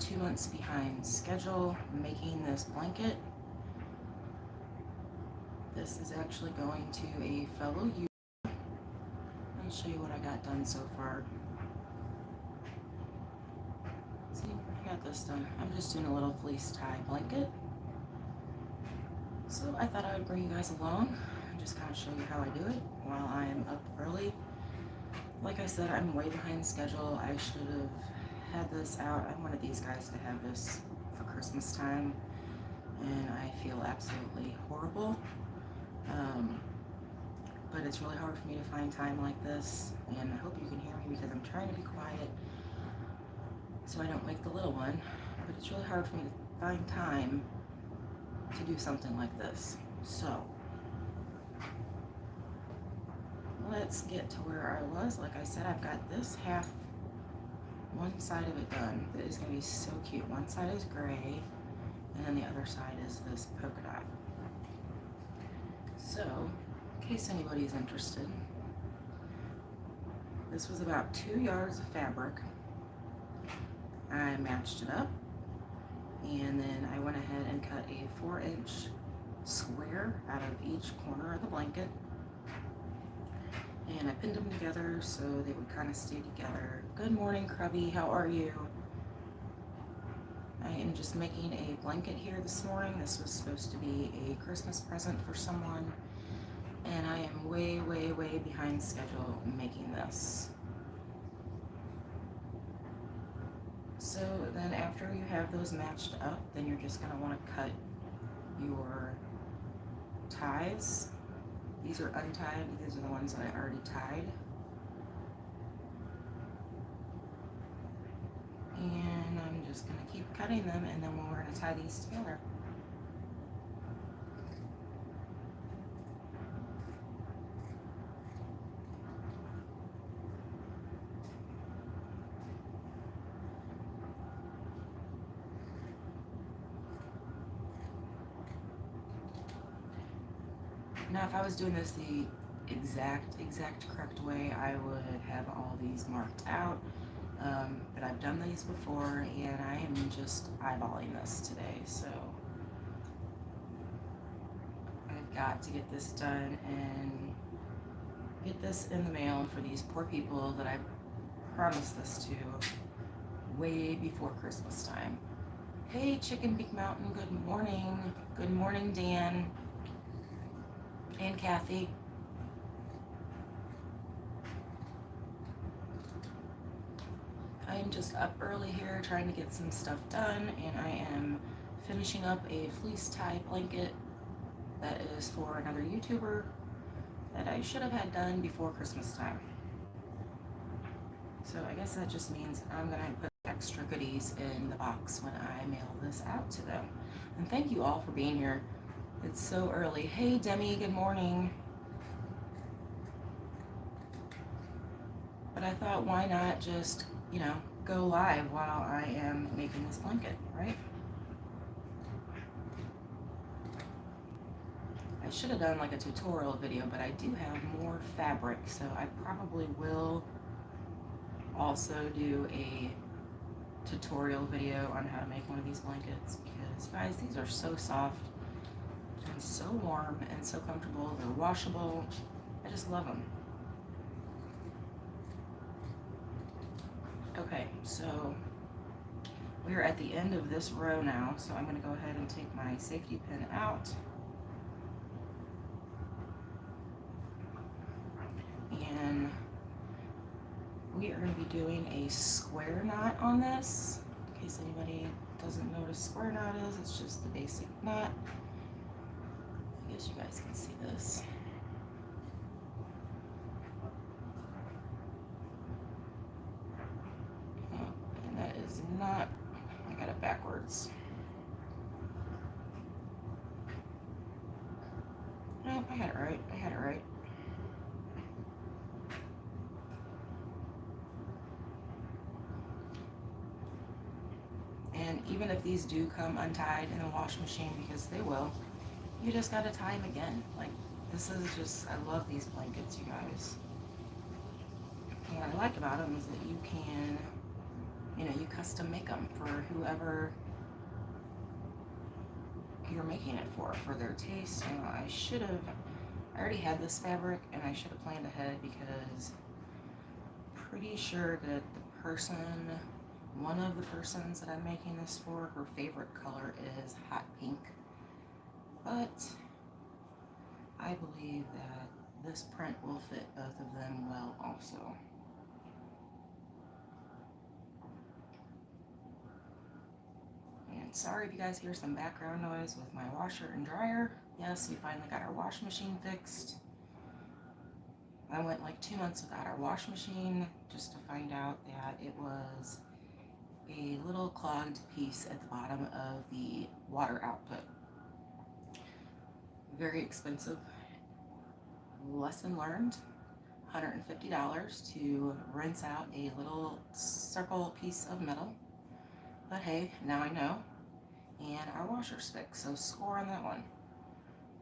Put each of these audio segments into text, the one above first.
2 months behind schedule making this blanket. This is actually going to a fellow user. Let me show you what I got done so far. See, I got this done. I'm just doing a little fleece tie blanket. So I thought I would bring you guys along and just kind of show you how I do it while I am up early. Like I said, I'm way behind schedule. I should have had this out. I wanted these guys to have this for Christmas time, and I feel absolutely horrible. But it's really hard for me to find time like this, and I hope you can hear me because I'm trying to be quiet so I don't wake the little one. But it's really hard for me to find time to do something like this. So let's get to where I was. Like I said, I've got this half, one side of it done. That is going to be so cute. One side is gray, and then the other side is this polka dot. So, in case anybody's interested, this was about 2 yards of fabric. I matched it up, and then I went ahead and cut a 4-inch square out of each corner of the blanket, and I pinned them together so they would kind of stay together. Good morning, Crubby, how are you? I am just making a blanket here this morning. This was supposed to be a Christmas present for someone, and I am way, way, way behind schedule making this. So then after you have those matched up, then you're just going to want to cut your ties. These are untied. These are the ones that I already tied. And I'm just going to keep cutting them, and then we're going to tie these together. Now, if I was doing this the exact correct way, I would have all these marked out. But I've done these before, and I am just eyeballing this today. So I've got to get this done and get this in the mail for these poor people that I promised this to way before Christmas time. Hey, Chicken Big Mountain, good morning. Good morning, Dan. And Kathy. I am just up early here trying to get some stuff done, and I am finishing up a fleece tie blanket that is for another YouTuber that I should have had done before Christmas time. So I guess that just means I'm going to put extra goodies in the box when I mail this out to them. And thank you all for being here. It's so early. Hey, Demi, good morning. But I thought, why not just, go live while I am making this blanket, right? I should have done like a tutorial video, but I do have more fabric, so I probably will also do a tutorial video on how to make one of these blankets, because guys, these are so soft and so warm and so comfortable. They're washable. I just love them. Okay, so we're at the end of this row now, so I'm going to go ahead and take my safety pin out. And we are going to be doing a square knot on this. In case anybody doesn't know what a square knot is, it's just the basic knot. I guess you guys can see this. Oh, and that is not, I got it backwards. No, I had it right. I had it right. And even if these do come untied in a wash machine, because they will, you just gotta tie them again. Like, this is just, I love these blankets, you guys. And what I like about them is that you can you know, you custom make them for whoever you're making it for their taste. You know, I already had this fabric and I should have planned ahead because pretty sure that one of the persons that I'm making this for, her favorite color is hot pink. But I believe that this print will fit both of them well also. And sorry if you guys hear some background noise with my washer and dryer. Yes, we finally got our wash machine fixed. I went like 2 months without our wash machine just to find out that it was a little clogged piece at the bottom of the water output. Very expensive. Lesson learned. $150 to rinse out a little circle piece of metal. But hey, now I know. And our washer's fixed, so score on that one.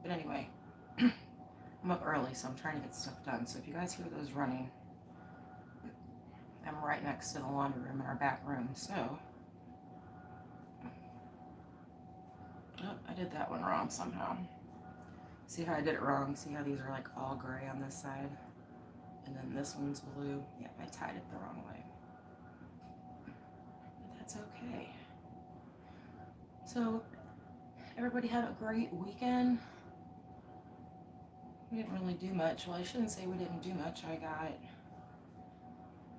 But anyway, I'm up early, so I'm trying to get stuff done. So if you guys hear those running, I'm right next to the laundry room in our back room, so. Oh, I did that one wrong somehow. See how I did it wrong? See how these are like all gray on this side? And then this one's blue. Yeah, I tied it the wrong way. But that's okay. So, everybody have a great weekend. We didn't really do much. Well, I shouldn't say we didn't do much. I got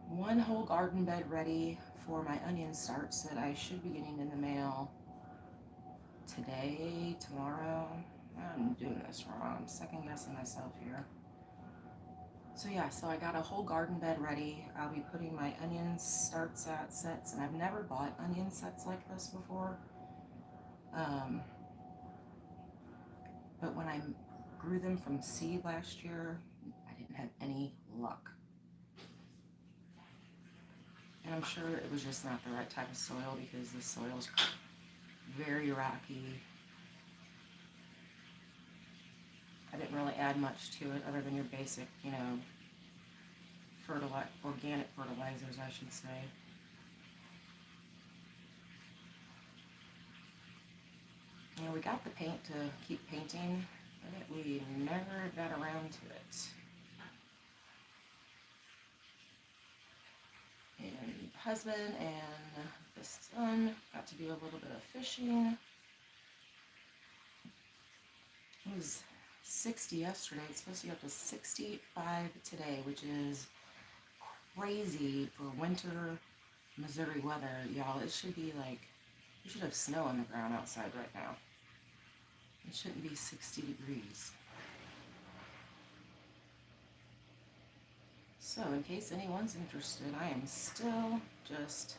one whole garden bed ready for my onion starts that I should be getting in the mail today, tomorrow. I'm doing this wrong. I'm second guessing myself here. So yeah, so I got a whole garden bed ready. I'll be putting my onion starts at sets, and I've never bought onion sets like this before. But when I grew them from seed last year, I didn't have any luck. And I'm sure it was just not the right type of soil because the soil's very rocky. I didn't really add much to it other than your basic, you know, organic fertilizers, I should say. You know, we got the paint to keep painting, but we never got around to it. And husband and the son got to do a little bit of fishing. It was 60 yesterday. It's supposed to be up to 65 today, which is crazy for winter Missouri weather, y'all. It should be like, we should have snow on the ground outside right now. It shouldn't be 60 degrees. So in case anyone's interested, I am still just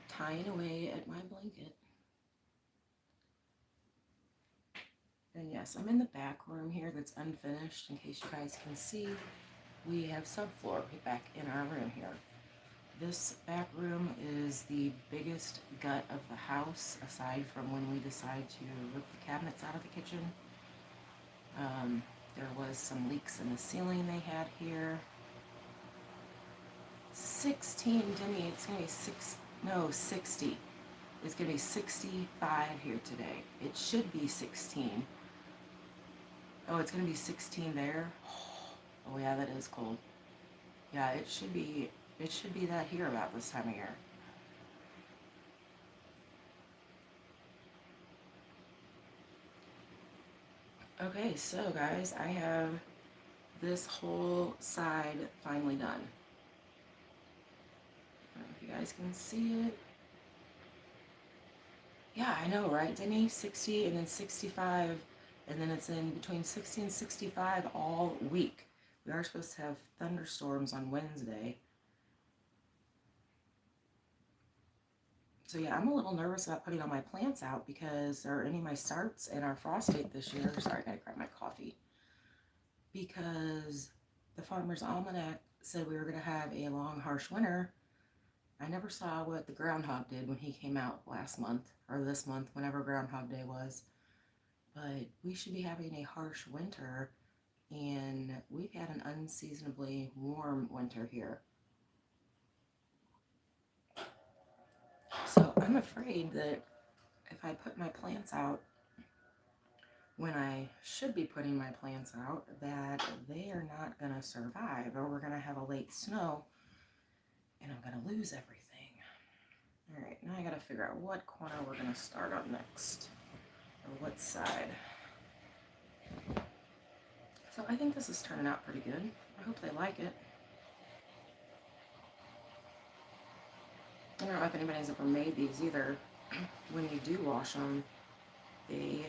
tying away at my blanket. And yes, I'm in the back room here that's unfinished. In case you guys can see, we have subfloor back in our room here. This back room is the biggest gut of the house, aside from when we decide to rip the cabinets out of the kitchen. There was some leaks in the ceiling they had here. 16, Demi, it's gonna be 60. It's gonna be 65 here today. It should be 16. Oh, it's gonna be 16 there. Oh yeah, that is cold. Yeah, it should be that here about this time of year. Okay, so guys, I have this whole side finally done. I don't know if you guys can see it. Yeah, I know, right, Denny? 60 and then 65, and then it's in between 60 and 65 all week. We are supposed to have thunderstorms on Wednesday. So yeah, I'm a little nervous about putting all my plants out because there are any of my starts and our frost date this year. Sorry, I gotta grab my coffee. Because the Farmer's Almanac said we were gonna have a long, harsh winter. I never saw what the groundhog did when he came out last month, or this month, whenever Groundhog Day was. But we should be having a harsh winter, and we've had an unseasonably warm winter here. I'm afraid that if I put my plants out when I should be putting my plants out, that they are not going to survive, or we're going to have a late snow and I'm going to lose everything. All right, now I got to figure out what corner we're going to start on next, or what side. So I think this is turning out pretty good. I hope they like it. I don't know if anybody's ever made these either. When you do wash them, they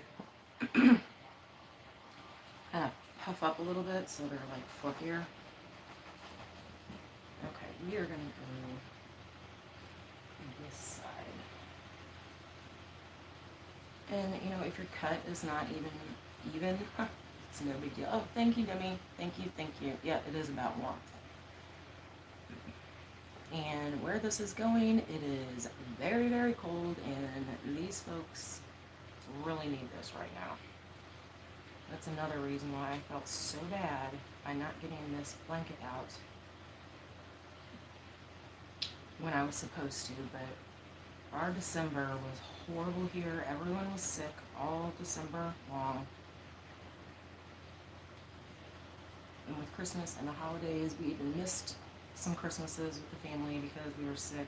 kind of puff up a little bit so they're like fluffier. Okay, we are going to go this side. And you know, if your cut is not even, it's no big deal. Oh, thank you, Demi. Thank you, thank you. Yeah, it is about warmth. And where this is going, it is very, very cold, and these folks really need this right now. That's another reason why I felt so bad by not getting this blanket out when I was supposed to, but our December was horrible here. Everyone was sick all December long. And with Christmas and the holidays, we even missed some Christmases with the family because we were sick.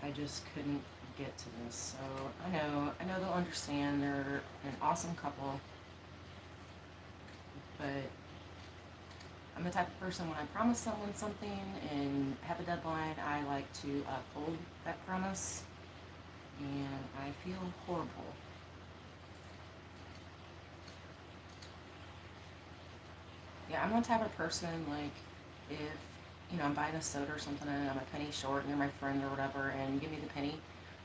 I just couldn't get to this. So I know they'll understand. They're an awesome couple. But I'm the type of person, when I promise someone something and have a deadline, I like to uphold that promise. And I feel horrible. Yeah, I'm the type of person, like, if, you know, I'm buying a soda or something and I'm a penny short and you're my friend or whatever and you give me the penny,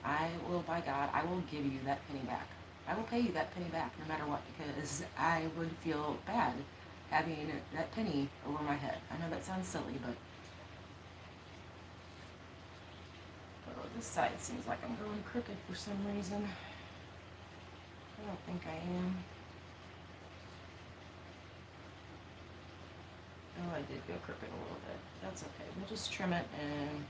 I will, by God, I will give you that penny back. I will pay you that penny back no matter what, because I would feel bad having that penny over my head. I know that sounds silly, but oh, this side seems like I'm going crooked for some reason. I don't think I am. Oh, I did go crooked a little bit. That's okay. We'll just trim it and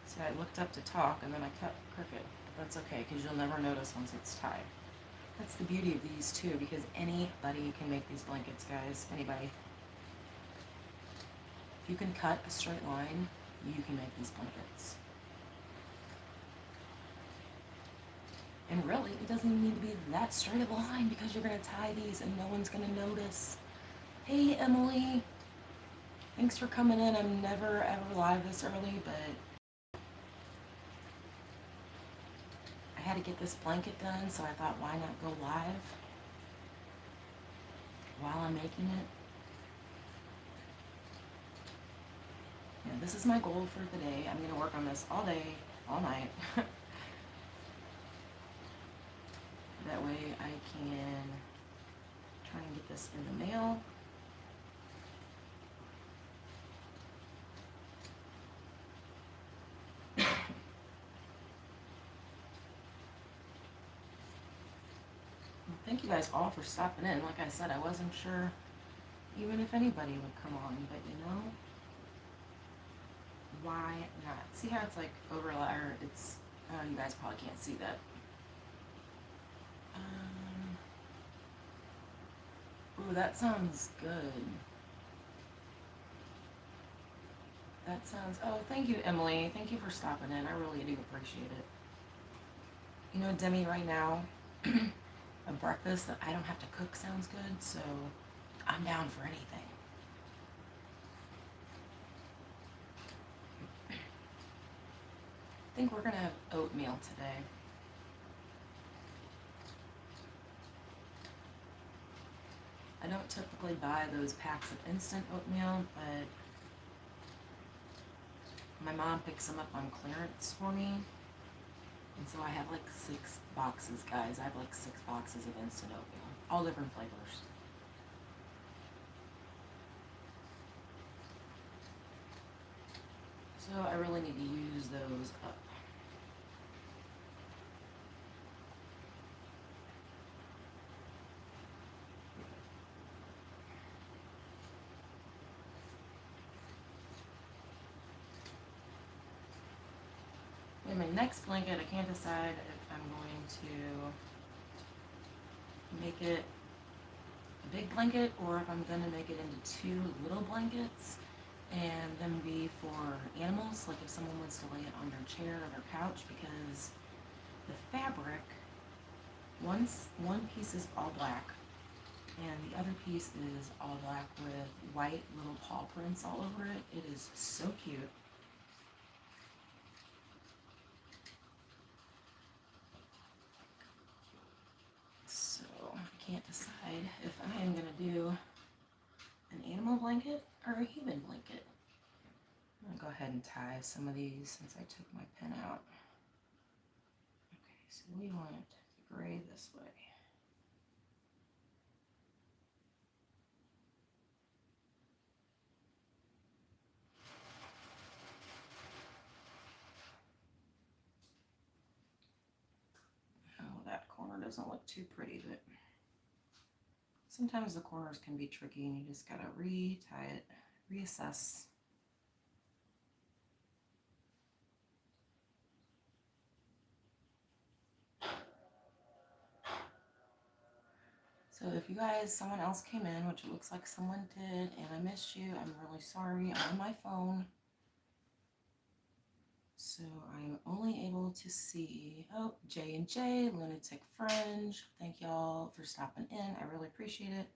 see. I looked up to talk and then I cut crooked. But that's okay, because you'll never notice once it's tied. That's the beauty of these too, because anybody can make these blankets, guys. Anybody. If you can cut a straight line, you can make these blankets. And really, it doesn't even need to be that straight of a line, because you're going to tie these and no one's going to notice. Hey, Emily. Thanks for coming in. I'm never ever live this early, but I had to get this blanket done, so I thought, why not go live while I'm making it? Yeah, this is my goal for the day. I'm going to work on this all day, all night. That way I can try and get this in the mail. Thank you guys all for stopping in. Like I said, I wasn't sure even if anybody would come on, but you know, why not? See how it's like overlap, or it's, you guys probably can't see that. Ooh, that sounds good. That sounds, oh, thank you, Emily. Thank you for stopping in. I really do appreciate it. You know, Demi, right now, a breakfast that I don't have to cook sounds good, so I'm down for anything. I think we're gonna have oatmeal today. I don't typically buy those packs of instant oatmeal, but my mom picks them up on clearance for me. And so I have like 6 boxes, guys. I have like 6 boxes of instant oatmeal, all different flavors. So I really need to use those up. In my next blanket, I can't decide if I'm going to make it a big blanket or if I'm going to make it into 2 little blankets and then be for animals, like if someone wants to lay it on their chair or their couch, because the fabric, one piece is all black and the other piece is all black with white little paw prints all over it. It is so cute. So I can't decide if I am going to do an animal blanket or a human blanket. I'm going to go ahead and tie some of these since I took my pen out. Okay, so we want the gray this way. Oh, that corner doesn't look too pretty, but sometimes the corners can be tricky and you just gotta re-tie it, reassess. So if you guys, someone else came in, which it looks like someone did, and I missed you, I'm really sorry. I'm on my phone, so I'm only able to see, oh, J&J, Lunatic Fringe. Thank y'all for stopping in. I really appreciate it.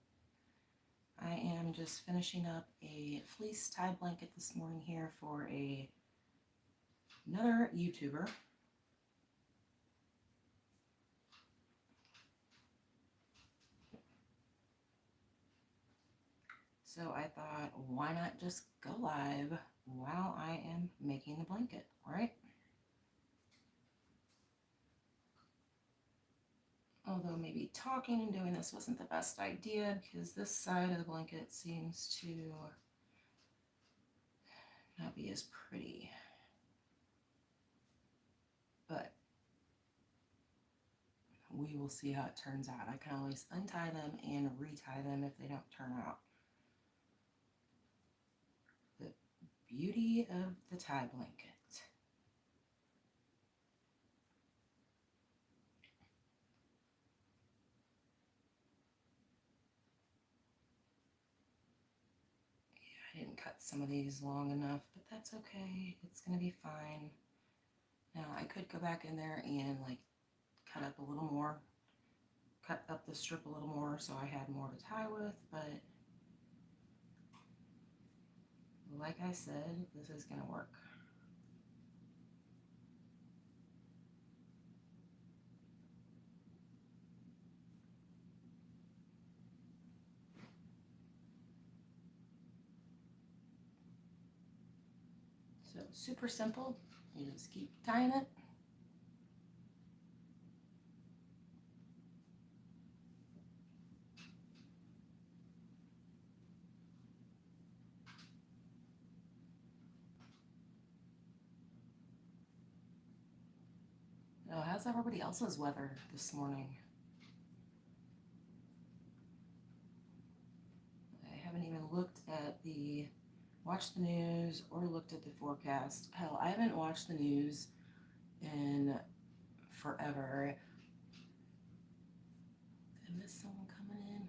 I am just finishing up a fleece tie blanket this morning here for another YouTuber. So I thought, why not just go live while I am making the blanket, right? Although maybe talking and doing this wasn't the best idea because this side of the blanket seems to not be as pretty. But we will see how it turns out. I can always untie them and retie them if they don't turn out. The beauty of the tie blanket. I didn't cut some of these long enough, but that's okay. It's gonna be fine. Now I could go back in there and like cut up a little more, cut up the strip a little more so I had more to tie with, but like I said, this is gonna work. So super simple, you just keep tying it. Oh, how's everybody else's weather this morning? I haven't even looked at watched the news or looked at the forecast. Hell, I haven't watched the news in forever. I missed someone coming in.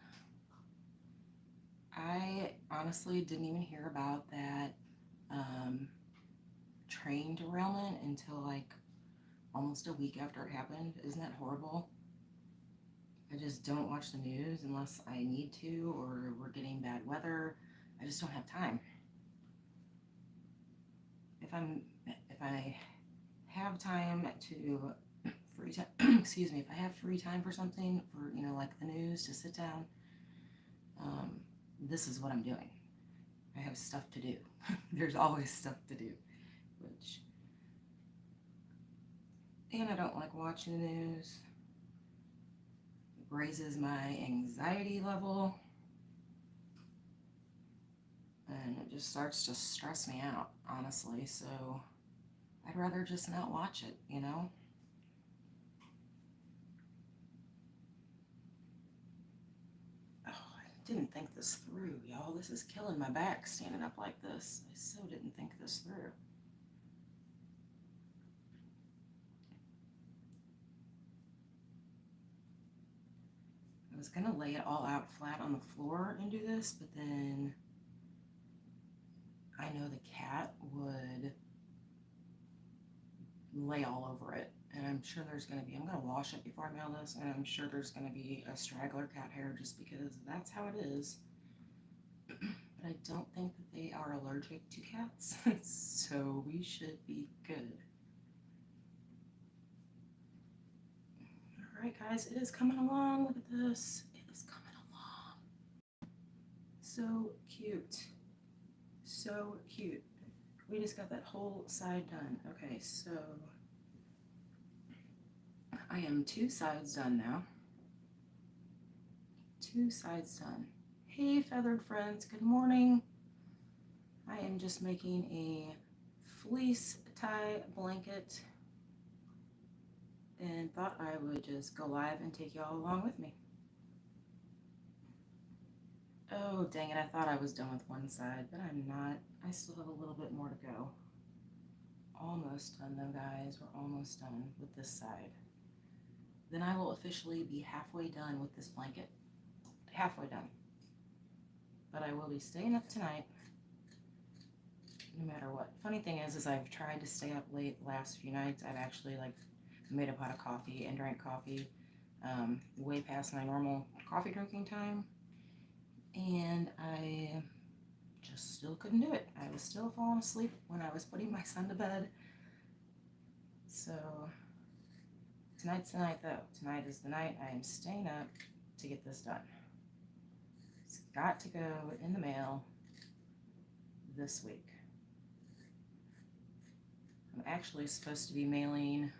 I honestly didn't even hear about that train derailment until like almost a week after it happened. Isn't that horrible? I just don't watch the news unless I need to or we're getting bad weather. I just don't have time. If I have time to free time, excuse me, if I have free time for something, for like the news, to sit down, this is what I'm doing. I have stuff to do. There's always stuff to do, and I don't like watching the news. It raises my anxiety level, and it just starts to stress me out, honestly. So I'd rather just not watch it, Oh, I didn't think this through, y'all. This is killing my back standing up like this. I so didn't think this through. was gonna lay it all out flat on the floor and do this, but then I know the cat would lay all over it. And I'm sure there's gonna be, I'm gonna wash it before I mail this, and I'm sure there's gonna be a straggler cat hair just because that's how it is. But I don't think that they are allergic to cats, so we should be good. All right, guys, it is coming along. Look at this. It is coming along. So cute. So cute. We just got that whole side done. Okay, so I am 2 sides done now. 2 sides done. Hey, feathered friends, good morning. I am just making a fleece tie blanket and thought I would just go live and take y'all along with me. Oh, dang it, I thought I was done with one side, but I'm not. I still have a little bit more to go. Almost done though, guys. We're almost done with this side. Then I will officially be halfway done with this blanket. Halfway done. But I will be staying up tonight, no matter what. Funny thing is I've tried to stay up late the last few nights. I've actually made a pot of coffee and drank coffee way past my normal coffee drinking time. And I just still couldn't do it. I was still falling asleep when I was putting my son to bed. So tonight's the night though. Tonight is the night I am staying up to get this done. It's got to go in the mail this week. I'm actually supposed to be mailing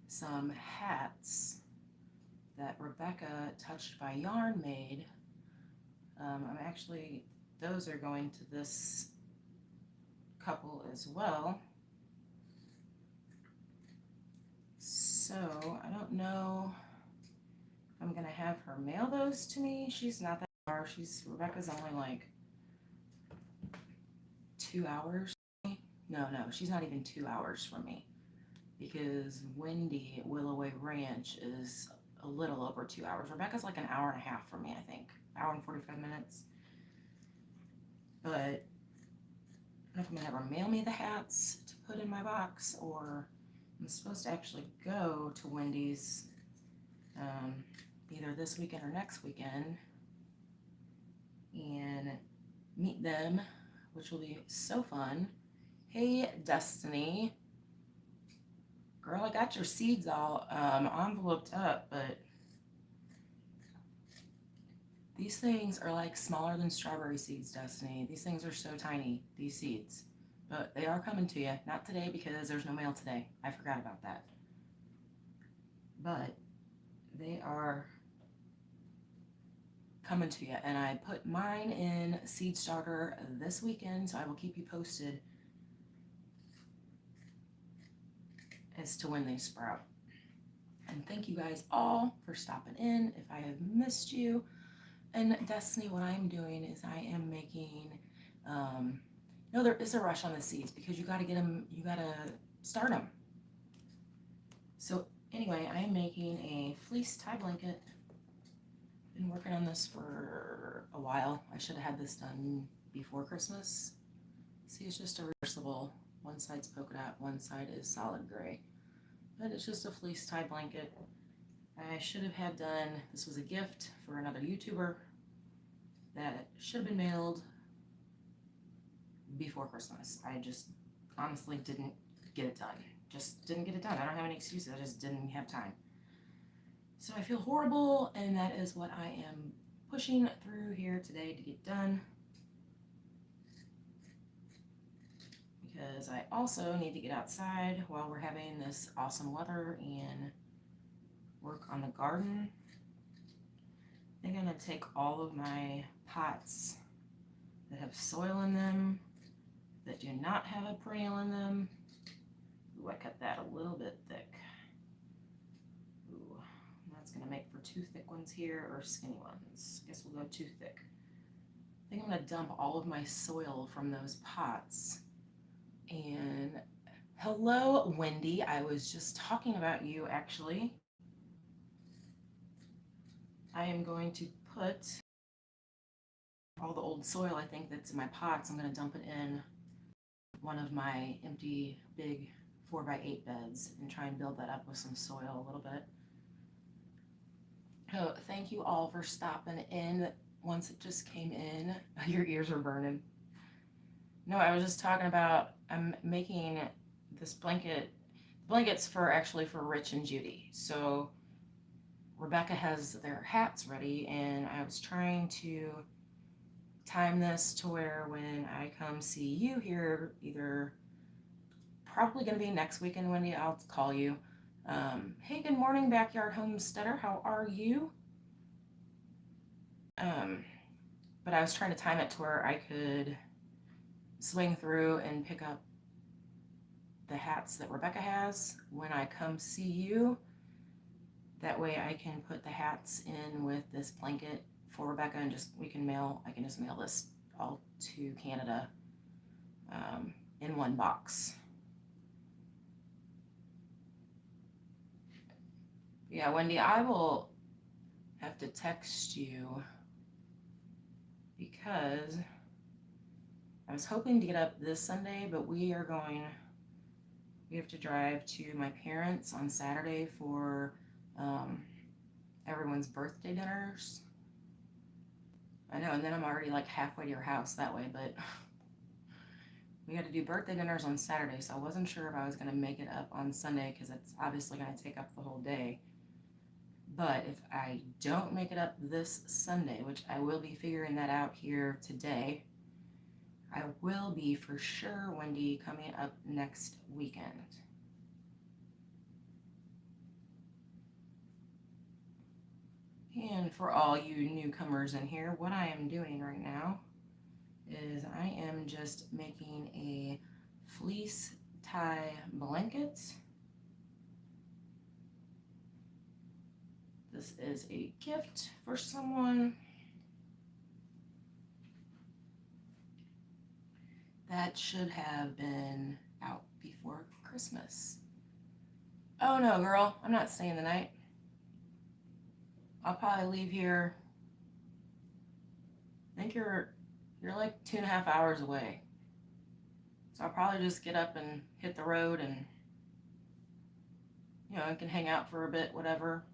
some hats that Rebecca Touched by Yarn made. Those are going to this couple as well. So I don't know if I'm gonna have her mail those to me. She's not that far. Rebecca's only 2 hours from me. No, she's not even 2 hours from me, because Wendy at Willoway Ranch is a little over 2 hours. Rebecca's like an hour and a half from me, I think. Hour and 45 minutes. But I don't know if I'm gonna have her mail me the hats to put in my box, or I'm supposed to actually go to Wendy's either this weekend or next weekend and meet them, which will be so fun. Hey, Destiny. Girl, I got your seeds all enveloped up, but these things are like smaller than strawberry seeds, Destiny. These things are so tiny, these seeds. But they are coming to you. Not today because there's no mail today. I forgot about that. But they are coming to you. And I put mine in Seed Starter this weekend, so I will keep you posted as to when they sprout. And thank you guys all for stopping in. If I have missed you. And Destiny, what I'm doing is I am making, no, there is a rush on the seeds because you got to get them, you got to start them. So anyway, I am making a fleece tie blanket. Been working on this for a while. I should have had this done before Christmas. See, it's just a reversible. One side's polka dot, one side is solid gray. But it's just a fleece tie blanket. I should have had done, this was a gift for another YouTuber that should have been mailed before Christmas. I just honestly didn't get it done. Just didn't get it done. I don't have any excuses. I just didn't have time. So I feel horrible, and that is what I am pushing through here today to get done. Because I also need to get outside while we're having this awesome weather and work on the garden. I think I'm going to take all of my pots that have soil in them, that do not have a perennial in them. Ooh, I cut that a little bit thick. Ooh, that's going to make for 2 thick ones here, or skinny ones. Guess we'll go 2 thick. I think I'm going to dump all of my soil from those pots. And hello, Wendy. I was just talking about you, actually. I am going to put all the old soil I think that's in my pots. I'm going to dump it in one of my empty big 4x8 beds and try and build that up with some soil a little bit. Oh, thank you all for stopping in once it just came in. Your ears are burning. No, I was just talking about I'm making this blankets for actually for Rich and Judy. So Rebecca has their hats ready, and I was trying to time this to where when I come see you here, either probably going to be next weekend, Wendy, I'll call you. Hey, good morning, Backyard Homesteader. How are you? But I was trying to time it to where I could swing through and pick up the hats that Rebecca has when I come see you. That way I can put the hats in with this blanket for Rebecca and I can just mail this all to Canada in one box. Yeah, Wendy, I will have to text you because I was hoping to get up this Sunday, but we have to drive to my parents on Saturday for everyone's birthday dinners. I know, and then I'm already like halfway to your house that way, but we got to do birthday dinners on Saturday, so I wasn't sure if I was going to make it up on Sunday because it's obviously going to take up the whole day. But if I don't make it up this Sunday, which I will be figuring that out here today, I will be for sure, Wendy, coming up next weekend. And for all you newcomers in here, what I am doing right now is I am just making a fleece tie blanket. This is a gift for someone. That should have been out before Christmas. Oh no, girl, I'm not staying the night. I'll probably leave here. I think you're like 2.5 hours away. So I'll probably just get up and hit the road and I can hang out for a bit, whatever.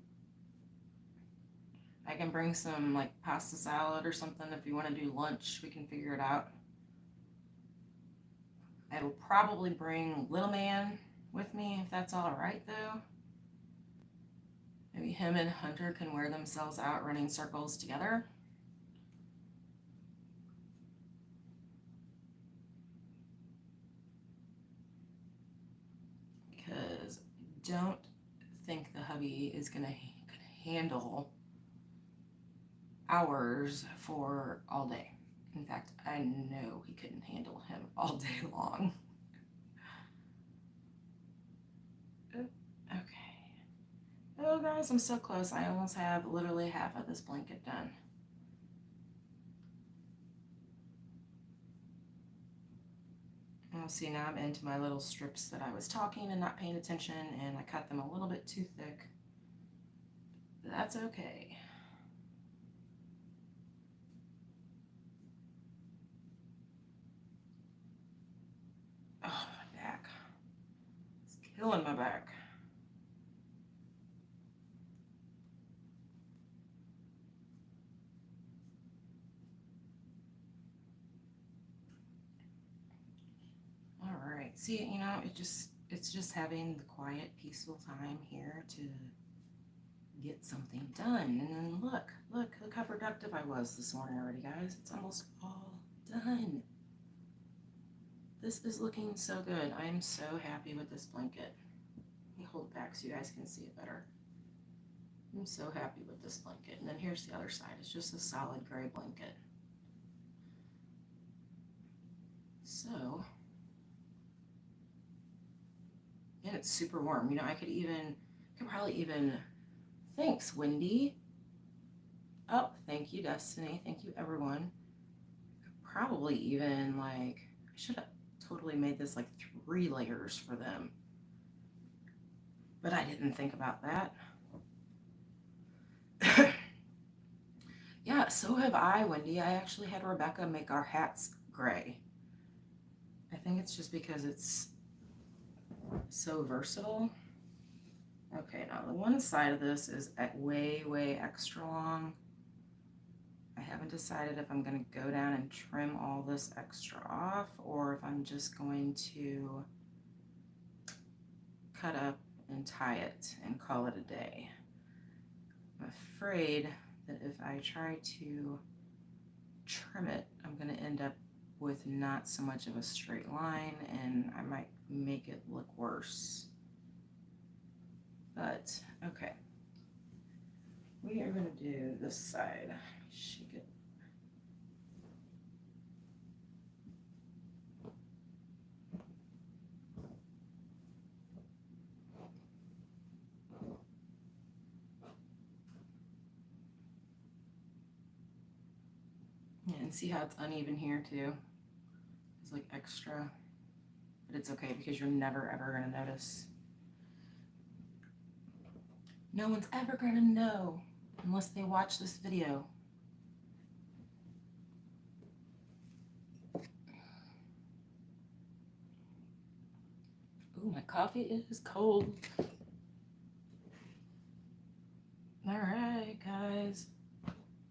I can bring some like pasta salad or something if you want to do lunch. We can figure it out. I will probably bring Little Man with me if that's all right, though. Maybe him and Hunter can wear themselves out running circles together. Because I don't think the hubby is going to handle hours for all day. In fact, I know he couldn't handle him all day long. Okay. Oh, guys, I'm so close. I almost have literally half of this blanket done. Oh, see, now I'm into my little strips that I was talking and not paying attention, and I cut them a little bit too thick. But that's okay. Oh, my back. It's killing my back. All right. See, it's just having the quiet, peaceful time here to get something done. And then look how productive I was this morning already, guys. It's almost all done. This is looking so good. I am so happy with this blanket. Let me hold it back so you guys can see it better. I'm so happy with this blanket. And then here's the other side. It's just a solid gray blanket. So, and it's super warm. I could probably even, thanks, Wendy. Oh, thank you, Destiny. Thank you, everyone. Probably even I should have totally made this like 3 layers for them. But I didn't think about that. So have I, Wendy. I actually had Rebecca make our hats gray. I think it's just because it's so versatile. Okay, now the one side of this is way extra long. I haven't decided if I'm going to go down and trim all this extra off or if I'm just going to cut up and tie it and call it a day. I'm afraid that if I try to trim it, I'm going to end up with not so much of a straight line and I might make it look worse. But okay, we are going to do this side. Shake it. Yeah, and see how it's uneven here too? It's like extra, but it's okay because you're never ever going to notice. No one's ever going to know unless they watch this video. Ooh, my coffee is cold. All right, guys.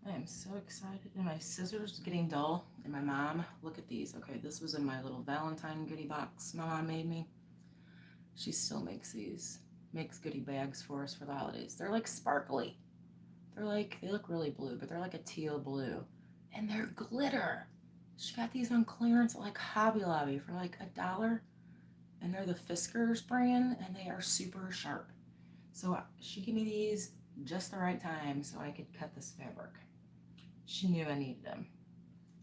I am so excited. And my scissors getting dull. And my mom, look at these. Okay, this was in my little Valentine goodie box my mom made me. She still makes these. Makes goodie bags for us for the holidays. They're like sparkly. They're like, they look really blue, but they're like a teal blue. And they're glitter. She got these on clearance at like Hobby Lobby for like $1. And they're the Fiskars brand, and they are super sharp. So she gave me these just the right time so I could cut this fabric. She knew I needed them.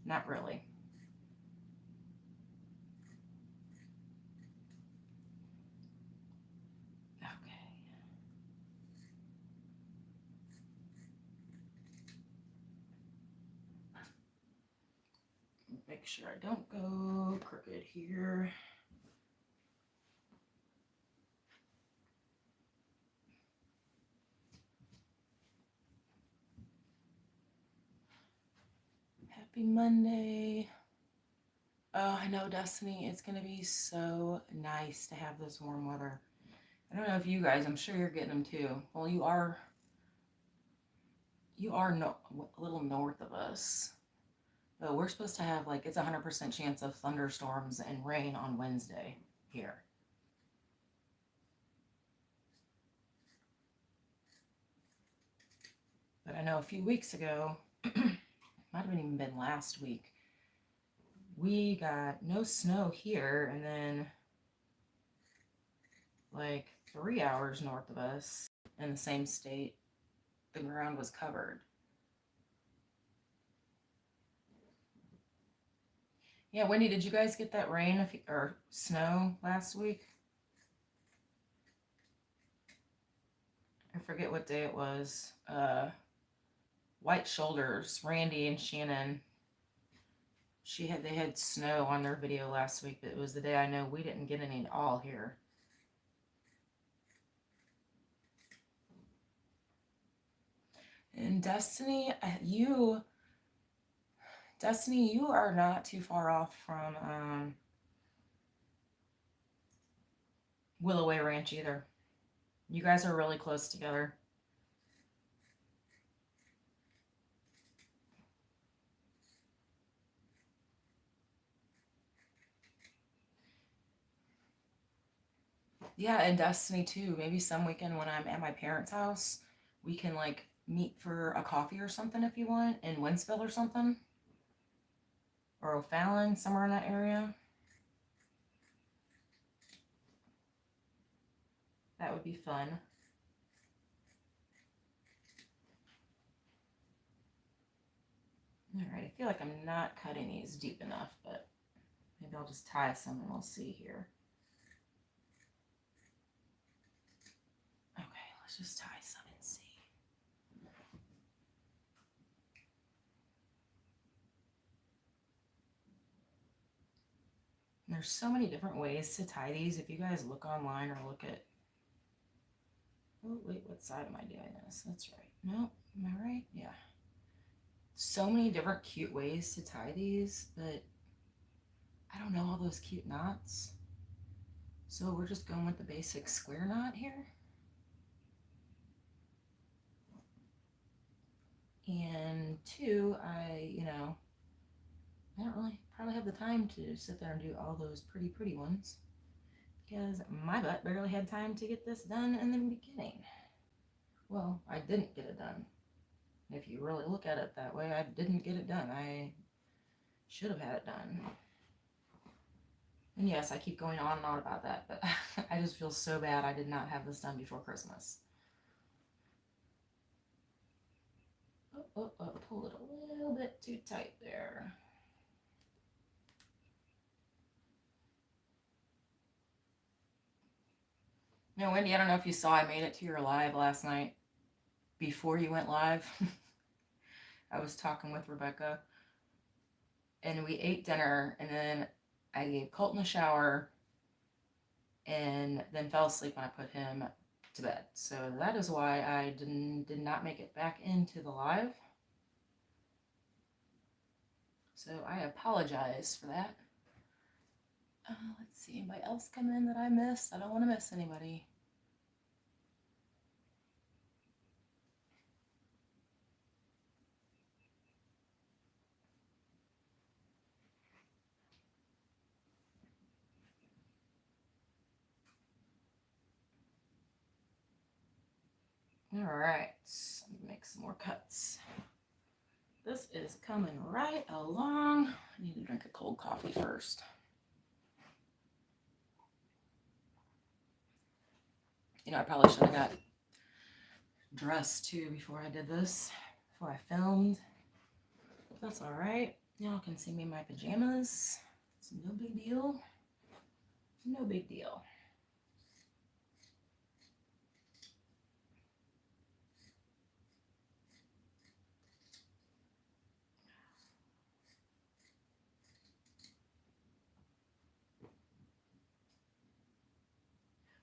Not really. Okay. Make sure I don't go crooked here. Happy Monday. Oh, I know, Destiny. It's going to be so nice to have this warm weather. I don't know if you guys, I'm sure you're getting them too. Well, you are a little north of us. But we're supposed to have like, it's 100% chance of thunderstorms and rain on Wednesday here. But I know a few weeks ago, might have even been last week, we got no snow here, and then like 3 hours north of us in the same state, the ground was covered. Yeah, Wendy, did you guys get that rain or snow last week? I forget what day it was. White Shoulders, Randy and Shannon. They had snow on their video last week, but it was the day I know we didn't get any at all here. And Destiny, you are not too far off from Willoway Ranch either. You guys are really close together. Yeah, and Destiny too. Maybe some weekend when I'm at my parents' house, we can like meet for a coffee or something if you want in Winsville or something. Or O'Fallon, somewhere in that area. That would be fun. All right, I feel like I'm not cutting these deep enough, but maybe I'll just tie some and we'll see here. Okay, let's just tie some and see. And there's so many different ways to tie these. If you guys look online or look at... Oh, wait, what side am I doing this? That's right. No, am I right? Yeah. so many different cute ways to tie these, but I don't know all those cute knots. So we're just going with the basic square knot here. And two, I don't really probably have the time to sit there and do all those pretty ones because my butt barely had time to get this done in the beginning. Well, I didn't get it done. If you really look at it that way, I didn't get it done. I should have had it done. And yes, I keep going on and on about that, but I just feel so bad I did not have this done before Christmas. Pull it a little bit too tight there. No, Wendy, I don't know if you saw I made it to your live last night before you went live. I was talking with Rebecca and we ate dinner and then I gave Colton a shower and then fell asleep when I put him to bed. So that is why I did not make it back into the live. So I apologize for that. Let's see, anybody else come in that I missed? I don't want to miss anybody. All right, let me make some more cuts. This is coming right along. I need to drink a cold coffee first. I probably should have got dressed too before I did this, before I filmed. But that's all right. Y'all can see me in my pajamas. It's no big deal. No big deal.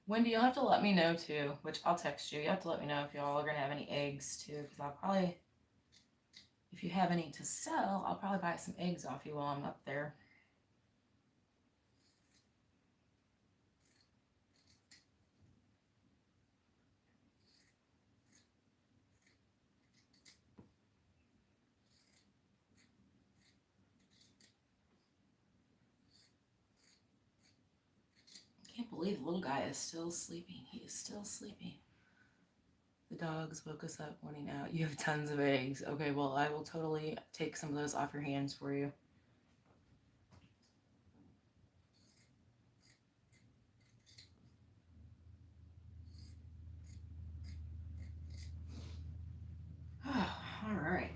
Wendy, you'll have to let me know too, which I'll text you. You have to let me know if y'all are going to have any eggs too, because I'll probably, if you have any to sell, I'll probably buy some eggs off you while I'm up there. I can't believe the little guy is still sleeping. He is still sleeping. The dogs woke us up pointing out, you have tons of eggs. Okay, well, I will totally take some of those off your hands for you. All right.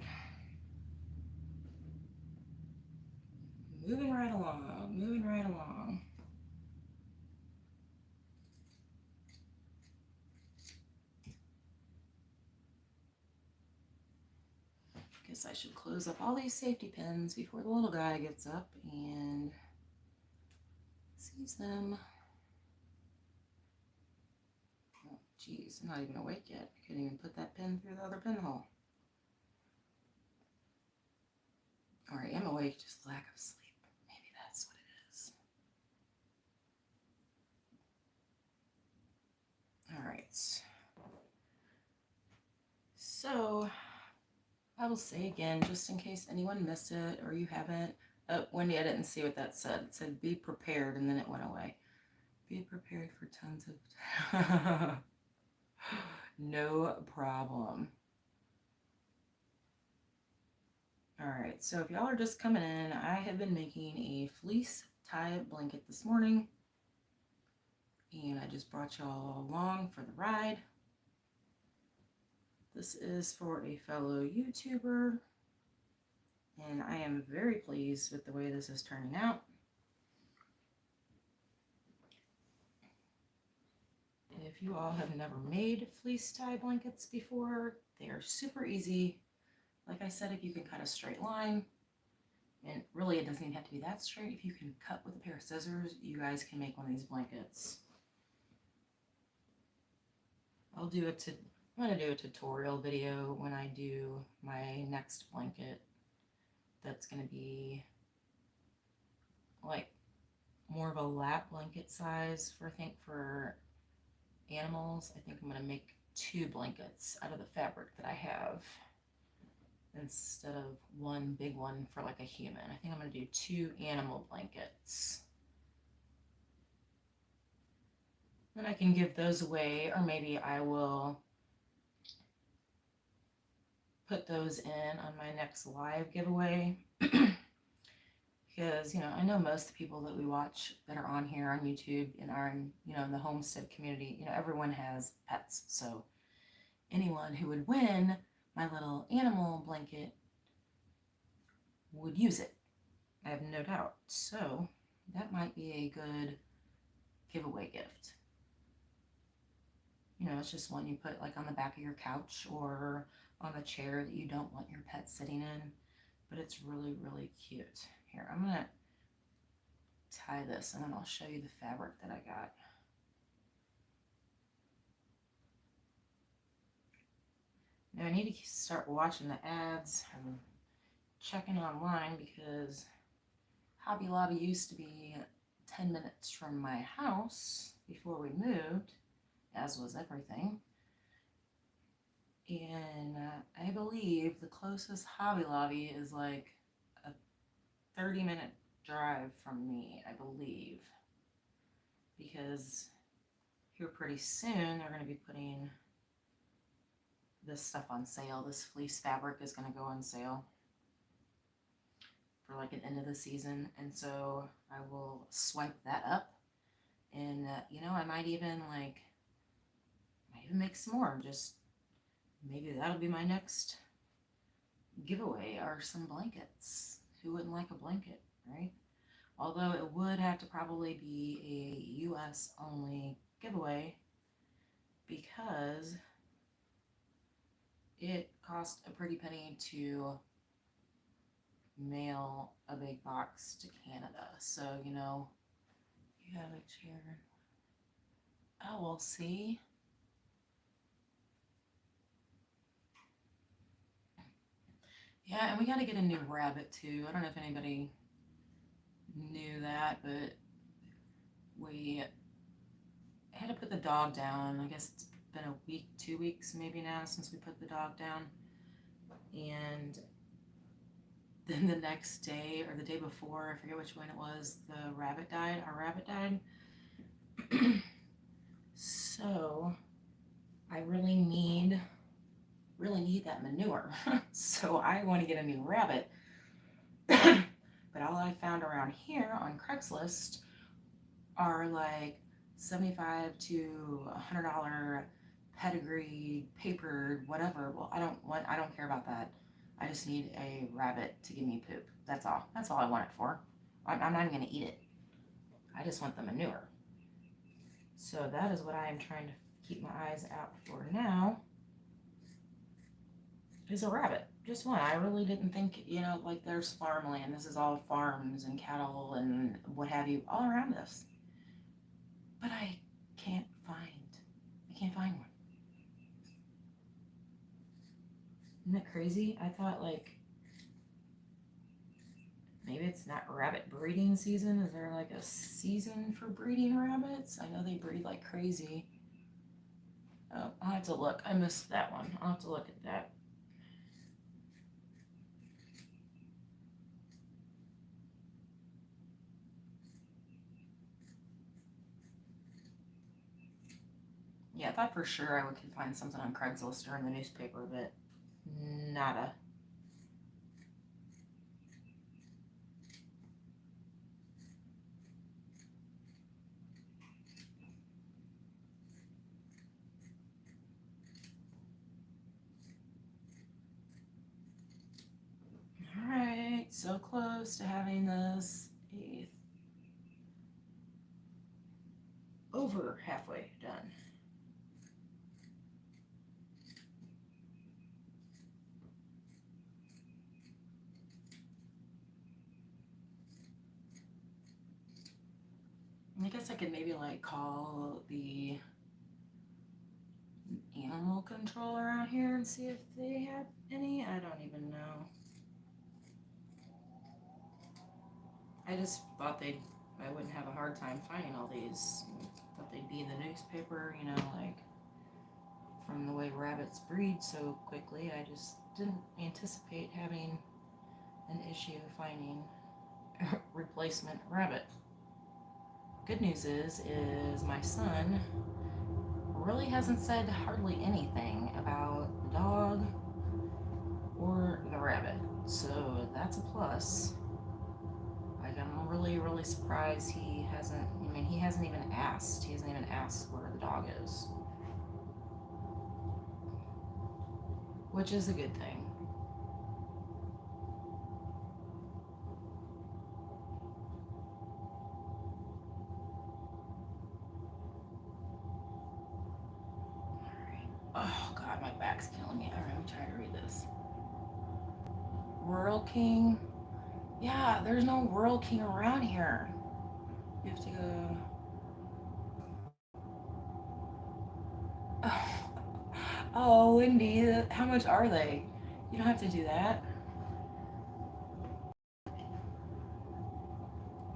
Moving right along, moving right along. Guess I should close up all these safety pins before the little guy gets up and sees them. Oh, geez, I'm not even awake yet. I couldn't even put that pin through the other pinhole. Or I am awake, just lack of sleep. Maybe that's what it is. All right. So I will say again, just in case anyone missed it or you haven't. Wendy, I didn't see what that said. It said be prepared and then it went away. Be prepared for tons of... No problem. All right, so if y'all are just coming in, I have been making a fleece tie blanket this morning. And I just brought y'all along for the ride. This is for a fellow YouTuber. And I am very pleased with the way this is turning out. If you all have never made fleece tie blankets before, they are super easy. Like I said, if you can cut a straight line, and really it doesn't even have to be that straight. If you can cut with a pair of scissors, you guys can make one of these blankets. I'm going to do a tutorial video when I do my next blanket. that's going to be like more of a lap blanket size for, I think, for animals. I think I'm going to make 2 blankets out of the fabric that I have instead of one big one for like a human. I think I'm going to do 2 animal blankets. Then I can give those away, or maybe I will put those in on my next live giveaway. Because, you know, I know most of the people that we watch that are on here on YouTube and are in, you know, in the homestead community, you know, everyone has pets. So anyone who would win my little animal blanket would use it. I have no doubt. So that might be a good giveaway gift. You know, it's just one you put like on the back of your couch or on a chair that you don't want your pet sitting in. But it's really, really cute. Here, I'm going to tie this and then I'll show you the fabric that I got. Now I need to start watching the ads and checking online because Hobby Lobby used to be 10 minutes from my house before we moved, as was everything. And I believe the closest Hobby Lobby is like a 30-minute drive from me, I believe. Because here pretty soon they're going to be putting this stuff on sale. This fleece fabric is going to go on sale for like an end of the season. And so I will swipe that up. And, you know, I might even make some more. Just maybe that'll be my next giveaway, are some blankets. Who wouldn't like a blanket, right? Although it would have to probably be a US only giveaway because it cost a pretty penny to mail a big box to Canada. So, you know, you have a chair. Oh, we'll see. Yeah, and we got to get a new rabbit too. I don't know if anybody knew that, but we had to put the dog down. I guess it's been a week, 2 weeks maybe now since we put the dog down. And then the next day or the day before, I forget which one it was, the rabbit died. Our rabbit died. So I really need that manure. So I want to get a new rabbit. But all I found around here on Craigslist are like $75 to $100 pedigree, papered, whatever. Well, I don't care about that. I just need a rabbit to give me poop. That's all. That's all I want it for. I'm not even going to eat it. I just want the manure. So that is what I am trying to keep my eyes out for now. Is a rabbit. Just one. I really didn't think, you know, like there's farmland. This is all farms and cattle and what have you all around us. But I can't find one. Isn't that crazy? I thought like maybe it's not rabbit breeding season. Is there like a season for breeding rabbits? I know they breed like crazy. Oh, I'll have to look. I missed that one. I'll have to look at that. Yeah, I thought for sure I could find something on Craigslist or in the newspaper, but nada. Alright, so close to having this over halfway done. I guess I could maybe like call the animal control around here and see if they have any. I don't even know. I just thought I wouldn't have a hard time finding all these. Thought they'd be in the newspaper, you know, like from the way rabbits breed so quickly. I just didn't anticipate having an issue finding a replacement rabbit. Good news is my son really hasn't said hardly anything about the dog or the rabbit, so that's a plus. Like, I'm really, really surprised he hasn't. I mean, he hasn't even asked. He hasn't even asked where the dog is, which is a good thing. Oh God, my back's killing me. All right, let me try to read this. Rural King. Yeah, there's no Rural King around here. You have to go. Oh, oh, Wendy, how much are they? You don't have to do that.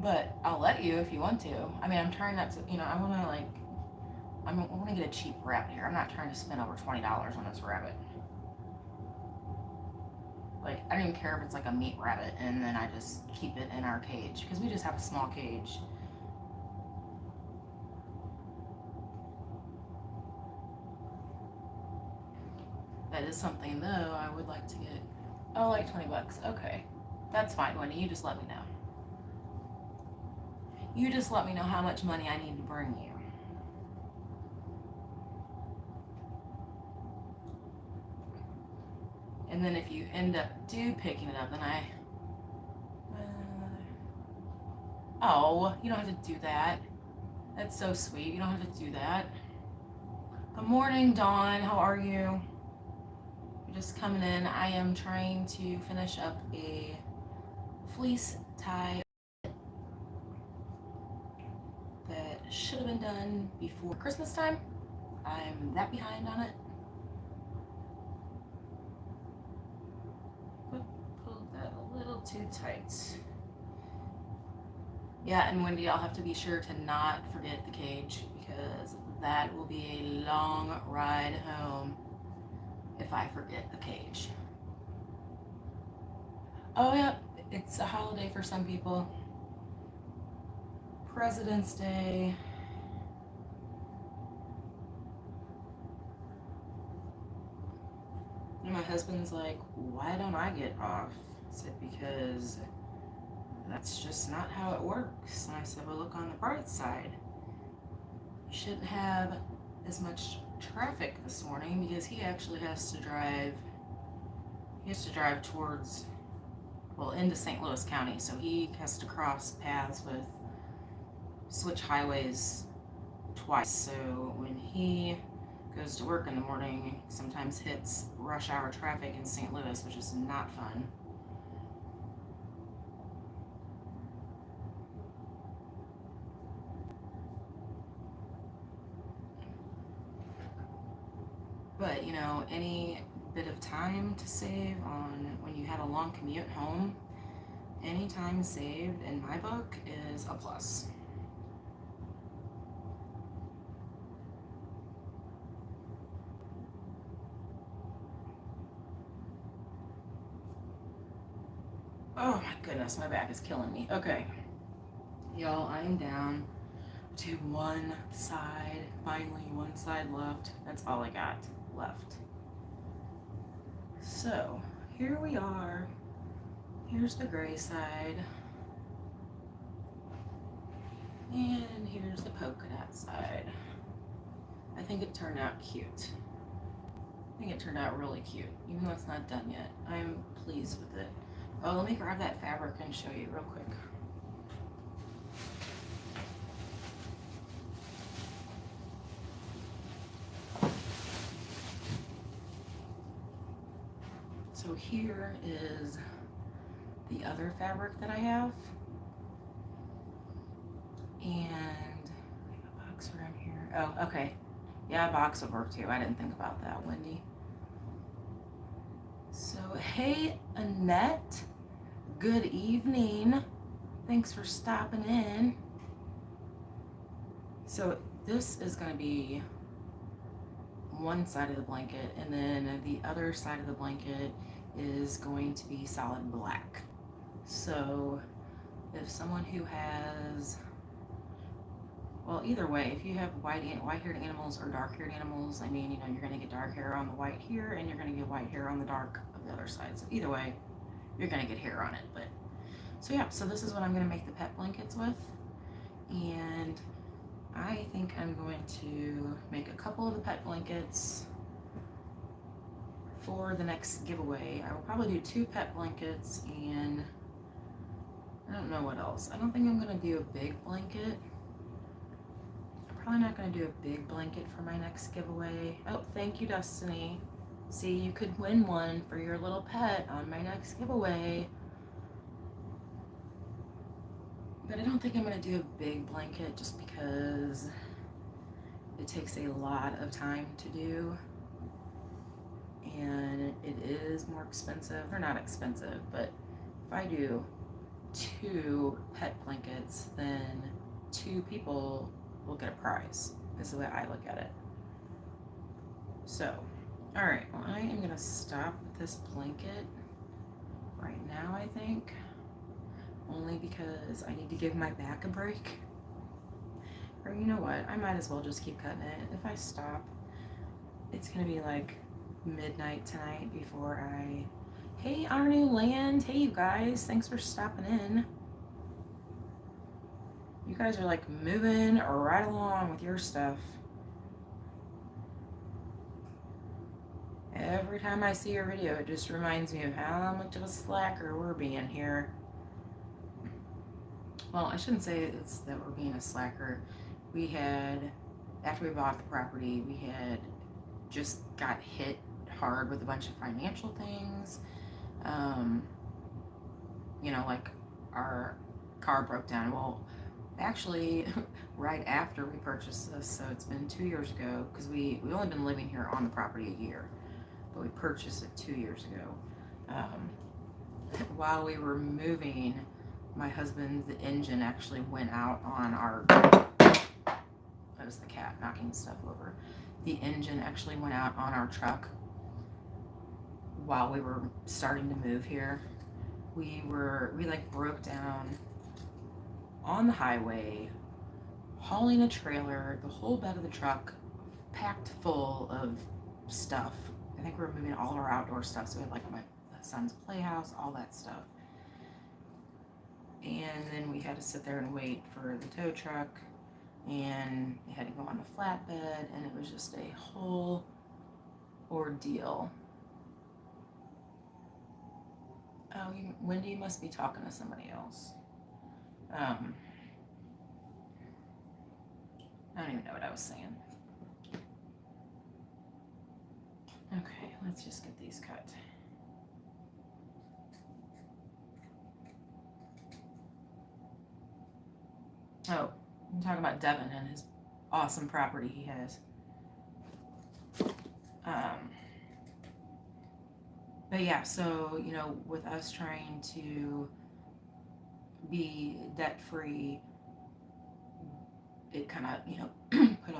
But I'll let you if you want to. I mean, I'm trying not to, you know, I want to like, I want to get a cheap rabbit here. I'm not trying to spend over $20 on this rabbit. Like, I don't even care if it's like a meat rabbit and then I just keep it in our cage because we just have a small cage. That is something though I would like to get. Oh, like $20. Okay. That's fine, Wendy. You just let me know. You just let me know how much money I need to bring you. And then if you end up picking it up, then oh, you don't have to do that. That's so sweet. You don't have to do that. Good morning, Dawn. How are you? You're just coming in. I am trying to finish up a fleece tie that should have been done before Christmas time. I'm that behind on it. Pulled that a little too tight. Yeah, and Wendy, I'll have to be sure to not forget the cage because that will be a long ride home if I forget the cage. Oh, yeah, it's a holiday for some people. President's Day. And my husband's like, why don't I get off? I said, because that's just not how it works. And I said, well, look on the bright side. You shouldn't have as much traffic this morning because he actually has to drive towards, well, into St. Louis County. So he has to cross paths with switch highways twice. So when he goes to work in the morning, sometimes hits rush hour traffic in St. Louis, which is not fun. But, you know, any bit of time to save on when you have a long commute home, any time saved in my book is a plus. Oh my goodness, my back is killing me. Okay. Y'all, I am down to one side. Finally, one side left. That's all I got left. So, here we are. Here's the gray side. And here's the polka dot side. I think it turned out cute. I think it turned out really cute, even though it's not done yet. I'm pleased with it. Oh, let me grab that fabric and show you real quick. So here is the other fabric that I have. And I have a box around here. Oh, okay. Yeah, a box would work too. I didn't think about that, Wendy. So, hey, Annette. Good evening. Thanks for stopping in. So this is going to be one side of the blanket, and then the other side of the blanket is going to be solid black. So if someone who has, well, either way, if you have white-haired animals or dark-haired animals, I mean, you're going to get dark hair on the white here, and you're going to get white hair on the dark of the other side. So either way, you're going to get hair on it. But so yeah, so this is what I'm going to make the pet blankets with, and I think I'm going to make a couple of the pet blankets for the next giveaway. I will probably do 2 pet blankets, and I don't know what else. I don't think I'm going to do a big blanket. I'm probably not going to do a big blanket for my next giveaway. Oh, thank you, Destiny. See, you could win one for your little pet on my next giveaway. But I don't think I'm going to do a big blanket just because it takes a lot of time to do. And it is more expensive. They're not expensive, but if I do 2 pet blankets, then 2 people will get a prize. Is the way I look at it. So, all right, well, I am gonna stop with this blanket right now, I think, only because I need to give my back a break. Or you know what, I might as well just keep cutting it. If I stop, it's gonna be like midnight tonight before I... Hey, our new land. Hey, you guys, thanks for stopping in. You guys are like moving right along with your stuff. Every time I see your video, it just reminds me of how much of a slacker we're being here. Well, I shouldn't say it's that we're being a slacker. We had, after we bought the property, we had just got hit hard with a bunch of financial things. Like our car broke down. Well, actually, right after we purchased this, so it's been 2 years ago, because we only been living here on the property a year, but we purchased it 2 years ago. While we were moving, my husband's engine actually went out on our... That was the cat knocking stuff over. The engine actually went out on our truck while we were starting to move here. We like broke down on the highway, hauling a trailer, the whole bed of the truck packed full of stuff. I think we were moving all of our outdoor stuff, so we had like my son's playhouse, all that stuff. And then we had to sit there and wait for the tow truck, and it had to go on the flatbed, and it was just a whole ordeal. Oh, Wendy, you must be talking to somebody else. I don't even know what I was saying. Okay, let's just get these cut. Oh, I'm talking about Devin and his awesome property he has. But yeah, so, with us trying to be debt free, it kind of, put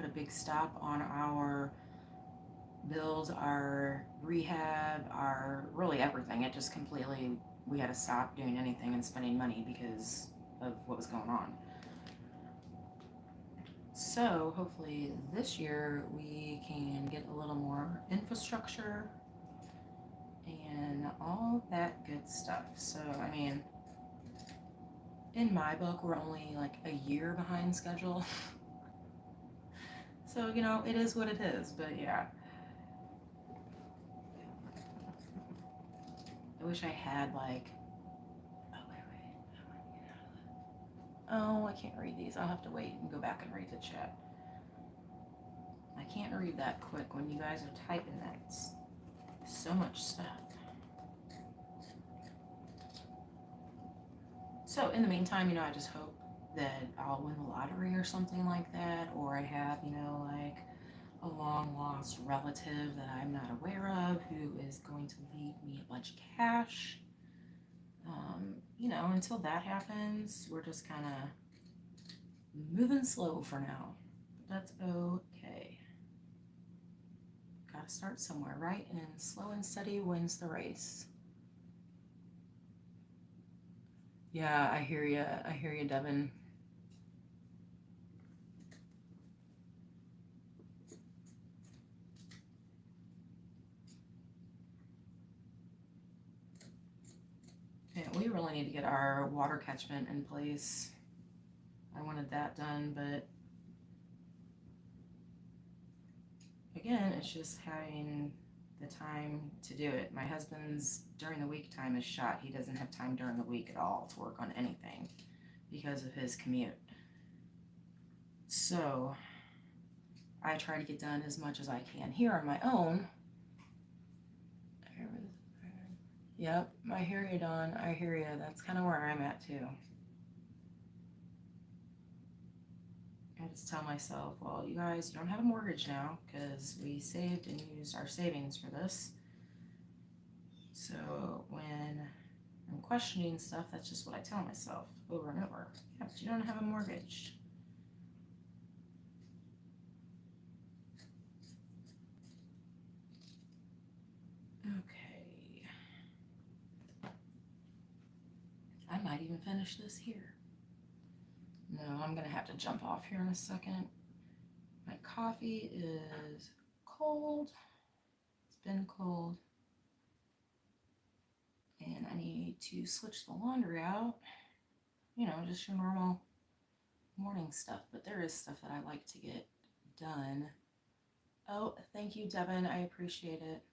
a big stop on our bills, our rehab, our really everything. It just completely, we had to stop doing anything and spending money because of what was going on. So hopefully this year we can get a little more infrastructure and all that good stuff. So, I mean, in my book, we're only like a year behind schedule. So, it is what it is, but yeah. I wish I had like, oh, I can't read these. I'll have to wait and go back and read the chat. I can't read that quick when you guys are typing that. It's so much stuff. So in the meantime, I just hope that I'll win the lottery or something like that, or I have, like a long lost relative that I'm not aware of who is going to leave me a bunch of cash. You know, until that happens, we're just kind of moving slow for now. But that's okay. Gotta start somewhere, right? And slow and steady wins the race. Yeah, I hear you. I hear you, Devin. Yeah, we really need to get our water catchment in place. I wanted that done, but again, it's just having the time to do it. My husband's during the week time is shot. He doesn't have time during the week at all to work on anything because of his commute. So I try to get done as much as I can here on my own. Yep, I hear you, Dawn. I hear you. That's kind of where I'm at too. I just tell myself, well, you guys, you don't have a mortgage now because we saved and used our savings for this. So when I'm questioning stuff, that's just what I tell myself over and over. Yeah, but you don't have a mortgage. Okay. I might even finish this here. No, I'm going to have to jump off here in a second. My coffee is cold. It's been cold. And I need to switch the laundry out. You know, just your normal morning stuff. But there is stuff that I like to get done. Oh, thank you, Devin. I appreciate it.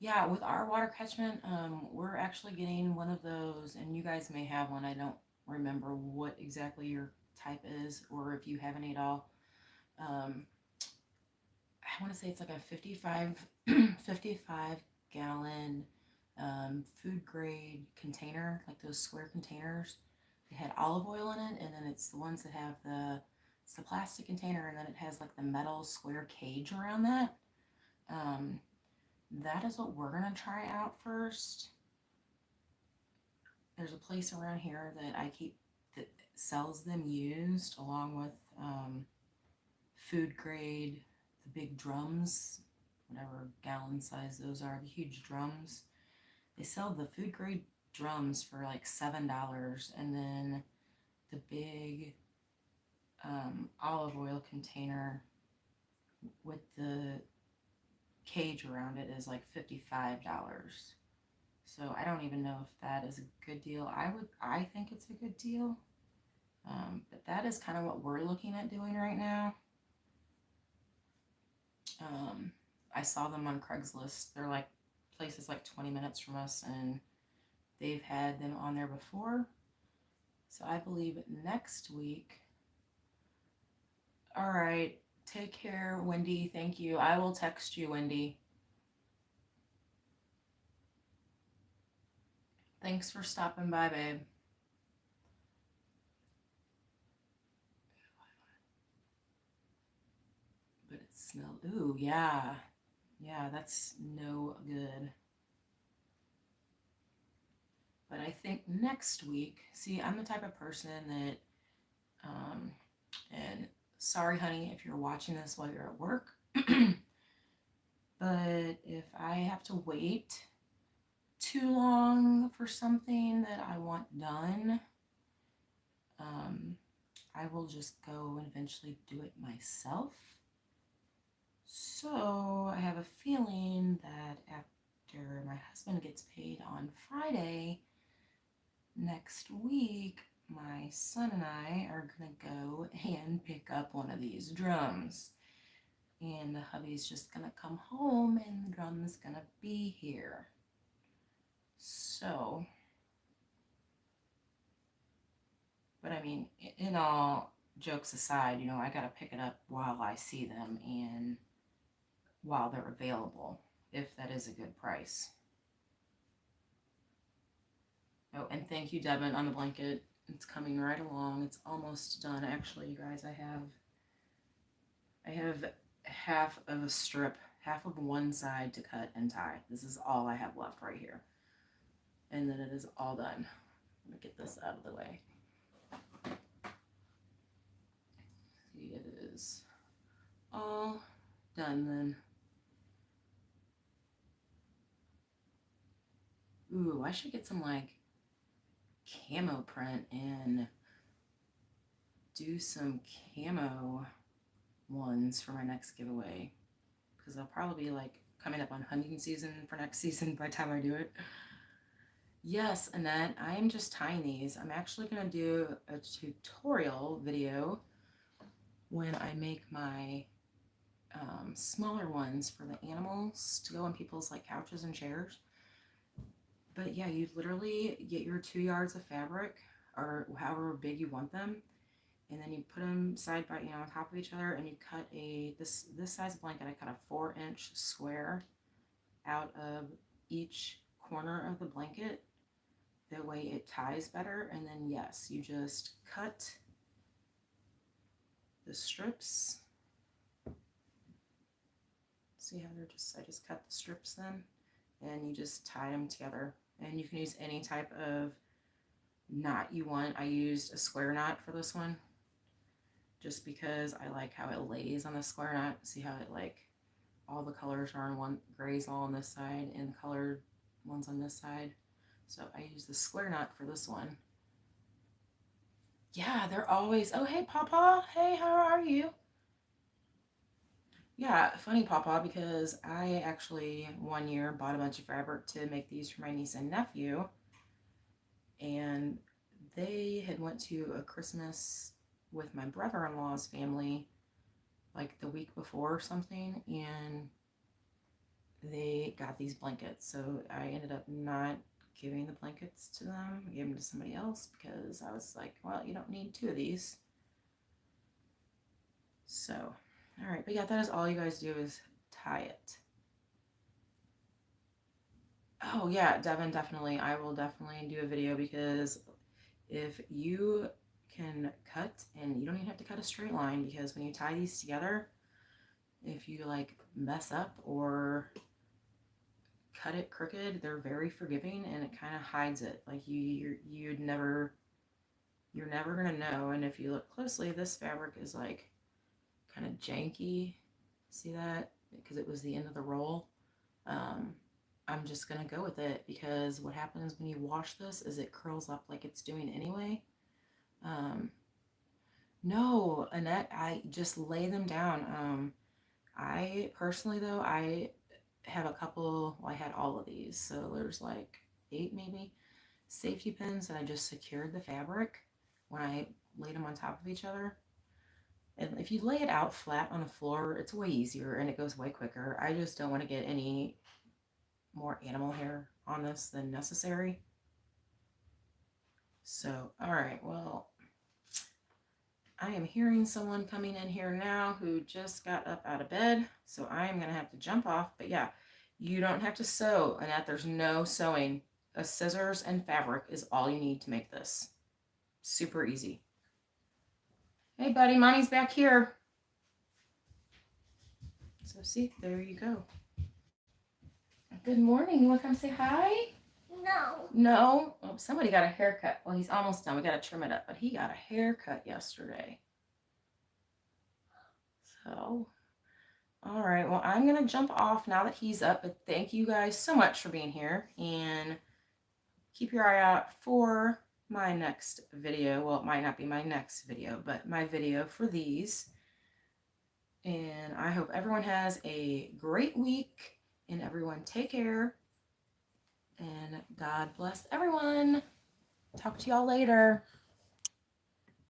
Yeah, with our water catchment, we're actually getting one of those, and you guys may have one. I don't remember what exactly your type is, or if you have any at all. Um, I want to say it's like a 55 gallon food grade container, like those square containers. It had olive oil in it, and then it's the ones that have it's the plastic container, and then it has like the metal square cage around that. Um, that is what we're gonna try out first. There's a place around here that I keep that sells them used along with food grade, the big drums, whatever gallon size those are, the huge drums. They sell the food grade drums for like $7, and then the big olive oil container with the cage around it is like $55. So I don't even know if that is a good deal. I think it's a good deal. But that is kind of what we're looking at doing right now. I saw them on Craigslist. They're like places like 20 minutes from us, and they've had them on there before. So I believe next week. All right. Take care, Wendy. Thank you. I will text you, Wendy. Thanks for stopping by, babe. But it smelled. Ooh, yeah. Yeah, that's no good. But I think next week, see, I'm the type of person that, and sorry, honey, if you're watching this while you're at work, but if I have to wait too long for something that I want done, I will just go and eventually do it myself. So I have a feeling that after my husband gets paid on Friday next week, my son and I are gonna go and pick up one of these drums. And the hubby's just gonna come home and the drum's gonna be here. So, but I mean, in all jokes aside, you know, I gotta pick it up while I see them and while they're available, if that is a good price. Oh, and thank you, Devin, on the blanket. It's coming right along. It's almost done. Actually, you guys, I have half of a strip, half of one side to cut and tie. This is all I have left right here. and then it is all done. Let me get this out of the way. See, it is all done then. Ooh, I should get some like camo print and do some camo ones for my next giveaway, because they'll probably be like coming up on hunting season for next season by the time I do it. Yes, Annette, I am just tying these. I'm actually going to do a tutorial video when I make my smaller ones for the animals to go on people's like couches and chairs. But yeah, you literally get your 2 yards of fabric, or however big you want them, and then you put them side by, on top of each other, and you cut this size blanket. I cut a 4-inch square out of each corner of the blanket. That way it ties better. And then yes, you just cut the strips. See how they're just, I just cut the strips then, and you just tie them together. And you can use any type of knot you want. I used a square knot for this one, just because I like how it lays on the square knot. See how it like, all the colors are on one, gray's all on this side and the colored ones on this side. So I use the square knot for this one. Yeah, they're always, oh, hey, Papa. Hey, how are you? Yeah, funny, Papa, because I actually one year bought a bunch of fabric to make these for my niece and nephew. And they had went to a Christmas with my brother-in-law's family like the week before or something, and they got these blankets. So I ended up not giving the blankets to them. I gave them to somebody else because I was like, well, you don't need 2 of these. So, all right, but yeah, that is all you guys do is tie it. Oh yeah, Devin, definitely. I will definitely do a video, because if you can cut, and you don't even have to cut a straight line, because when you tie these together, if you like mess up or cut it crooked, they're very forgiving, and it kind of hides it. Like you're never gonna know. And if you look closely, this fabric is like kind of janky. See that? Because it was the end of the roll. I'm just gonna go with it, because what happens when you wash this is it curls up like it's doing anyway. No, Annette, I just lay them down. I personally though, I have a couple, well, I had all of these, so there's like 8 maybe safety pins that I just secured the fabric when I laid them on top of each other. And if you lay it out flat on the floor, it's way easier and it goes way quicker. I just don't want to get any more animal hair on this than necessary. So, all right, well, I am hearing someone coming in here now who just got up out of bed, so I am going to have to jump off. But yeah, you don't have to sew, Annette. There's no sewing. A scissors and fabric is all you need to make this. Super easy. Hey, buddy, mommy's back here. So see, there you go. Good morning. You want to come say hi? No. No? Oh, somebody got a haircut. Well, he's almost done. We got to trim it up. But he got a haircut yesterday. So, all right. Well, I'm going to jump off now that he's up. But thank you guys so much for being here. And keep your eye out for my next video. Well, it might not be my next video, but my video for these. And I hope everyone has a great week. And everyone take care. And God bless everyone. Talk to y'all later.